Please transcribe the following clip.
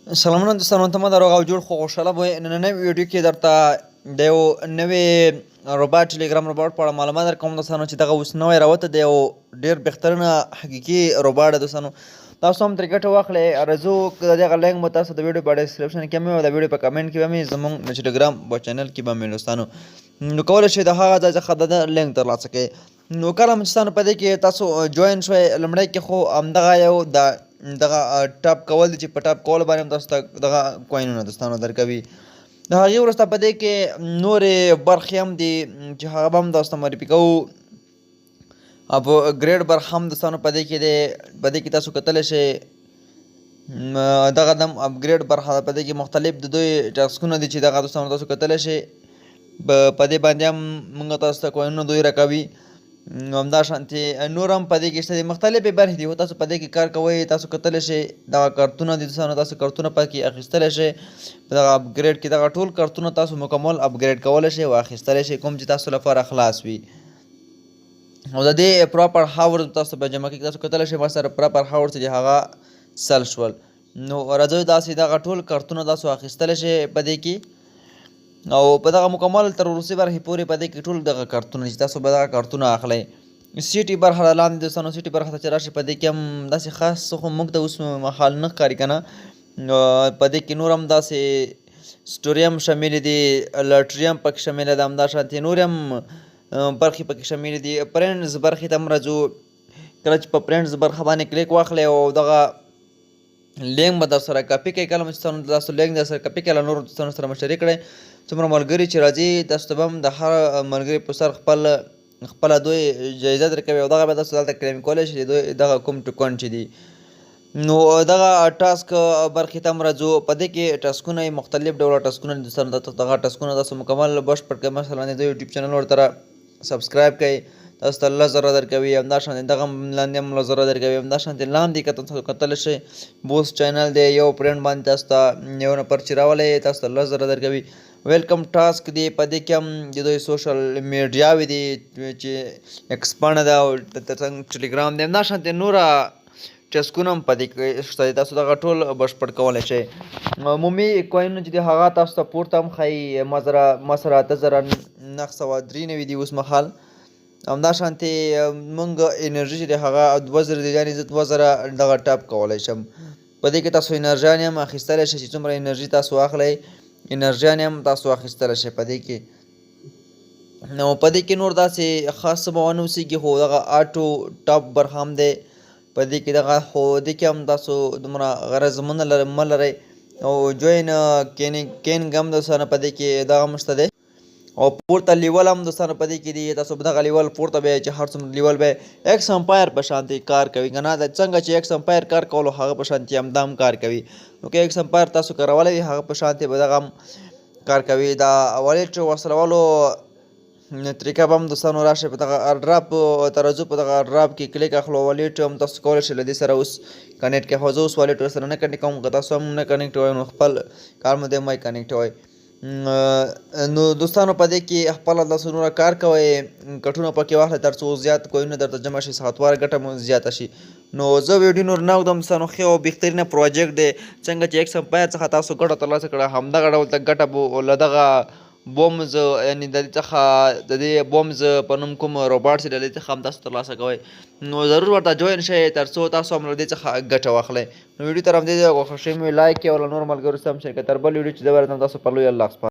سلامونه دوستانو، ته ما د روغ او جوړ خو خوشحاله به نننۍ ویډیو کې درته د یو نوې روباټ ټیلیګرام روباټ په اړه معلومات درکوم دوستانو چې دغه اوس نوی راوته د یو ډېر بهترینه حقیقي روباټ دی دوستانو. تاسو هم ترې ګټه واخلئ. راځو د دغه لینک به تاسو د ویډیو په ډسکرپشن کې هم او د ویډیو په کمنټ کې به مې زموږ د ټیلیګرام په چینل کې به مې دوستانو نو کولی شئ د هغه ځای څخه د لینک ترلاسه کړئ. نو کله هم چې تاسو په دې کې تاسو جوین شوئ لومړی کې خو همدغه یو دغه ټاپ کول دي چې په ټاپ کولو باندې هم تاسو ته دغه کوینونه دوستانو درکوي. د هغې وروسته په دې کې نورې برخې هم دي چې هغه به هم تاسو ته معرفي کوو. اپګریډ برخه هم دوستانو په دې کې دی. په دې کې تاسو کتلی شئ دغه دم اپګریډ برخه په دې کې مختلف د دوی ټاسکونه دي چې دغه دوستانو تاسو کتلی شئ. په دې باندې هم موږ تاسو ته کوینونه دوی راکوي. همدا شانتې نور هم په دې کې شته دي، مختلفې برخې دي. تاسو په دې کې کار کوئ، تاسو کتلی شئ دغه کارتونه دي دوستانو، تاسو کارتونه پکې اخیستلی شئ. په دغه اپګریډ کې دغه ټول کارتونه تاسو مکمل اپګریډ کولی شئ او اخیستلی شئ کوم چې تاسو لپاره خلاص وي. او د دې پراپر هاورز تاسو په جمع کې تاسو کتلی شئ ما سره پراپر هاورز چې هغه سل شول. نو راځئ داسې دغه ټول کارتونه تاسو اخیستلی شئ په دې کې او په دغه مکمل تر وروستۍ برخې پورې په دې کې ټول دغه کارتونه چې تاسو به دغه کارتونه اخلئ. سیټي برخه را لاندې دوستانو، سیټي برخه ته چې راشئ په دې کې هم داسې خاص څه خو موږ ته اوس مهال نه ښکاري که نه. په دې کې نور هم داسې سټوري هم شاملې دي، لاټري هم پکې شامله ده، همدا شانتې نورې هم برخې پکې شاملې دي. پرنټس برخې ته هم راځو. کله چې په پرنټس برخه باندې کلیک واخلئ او دغه لینک به در سره کاپي کړئ. کله چې تاسو لینک در سره کاپي کړئ له نورو دوستانو سره مشترک کړئ. څومره ملګري چې راځي تاسو ته به هم د هر ملګري په سر خپله دوی جایزه درکوي او دغه به تاسو دلته کلیم کولی شئ دوی دغه کوم ټوکن چې دي. نو دغه ټاسک برخې ته هم راځو. په دې کې ټاسکونه مختلف ډوله ټاسکونه دي دوستانو. دغه ټاسکونه تاسو مکمل بشپړ کړئ. مثلا د دوی یوټیوب چینل ورته سبسکرایب کړئ، تاسو ته 10 زره درکوي. همدا شانتې دغه لاندې هم 10 زره درکوي. همدا شانتې لاندې که تاسو کتلی شئ بوست چینل دی، یو پرنټ باندې تاسو ته یو نفر چې راولی تاسو ته 10 زره درکوي. ویلکم ټاسک دی، په دې کې هم د دوی سوشل میډیاوې دي چې ایکس پاڼه ده او ټیلیګرام دی. همدا شانتې نوره ټاسکونه هم په دې کې شته دي، تاسو دغه ټول بشپړ کولی شئ. عمومي کوینونه چې دي هغه تاسو ته پورته هم ښایي. ما سره 8,993 دي اوس مهال. همدا شانتې موږ انرژي چې دی هغه 2 زره دی، یعنې زه 2 زره دغه ټاپ کولی شم. په دې کې تاسو انرژیانې هم اخیستلی شئ چې څومره انرژي تاسو اخلئ، انرژیانې هم تاسو اخیستلی شئ په دې کې. نو په دې کې نور داسې خاص څه به ونه اوسېږي، خو دغه آټو ټاپ برخه هم دی په دې کې دغه. خو دې کې هم تاسو دومره غرض مه لرئ. او جوین کینګ هم دوستانو په دې کې دغه هم شته دی. او پورته لیول هم دوستانو په دې کې دی. تاسو به دغه لیول پورته بیایئ چې هر څومره لیول به ایکس امپایر په شانتې کار کوي که نه. څنګه چې ایکس امپایر کار کولو هغه په شانتې همدا هم کار کوي. نو که ایکس امپایر تاسو کارولی وي هغه په شانتې به دغه هم کار کوي. دا والیټ وصلولو طریقه به هم دوستانو راشئ په دغه ایرډراپ ته راځو. په دغه ایرډراپ کې کلیک اخلو. والیټ هم تاسو کولی شئ له دې سره اوس کنیکټ کړئ. خو زه اوس والیټ ورسره نه کنیکټ کوم. که تاسو هم نه کنیکټ کوئ نو خپل کار مو دی مه یې کنیکټوئ. نو دوستانو په دې کې خپله تاسو نوره کار کوئ، کټونه پکې واخلئ تر څو زیات کوینونه درته جمع شي، ساعتواره ګټه مو زیاته شي. نو زه ویډیو نور نه اوږدوم دوستانو. ښه او بهترینه پروجیکټ دی. څنګه چې ایکس امپایر څخه تاسو ګټه ترلاسه کړه همدغه ډول ته ګټه به له دغه بومز یعنې د دې څخه د دې بومز په نوم کوم روباټ چې د دې څخه هم تاسو ترلاسه کوئ. نو ضرور ورته جوین شئ تر څو تاسو هم له دې څخه ګټه واخلئ. نو ویډیو تر همدې ځایه خوښ شوي مې لایک کړئ او له نورو ملګرو سره هم شریک کړئ. تر بل ویډیو چې زه به راځم تاسو په لوی الله سپارم.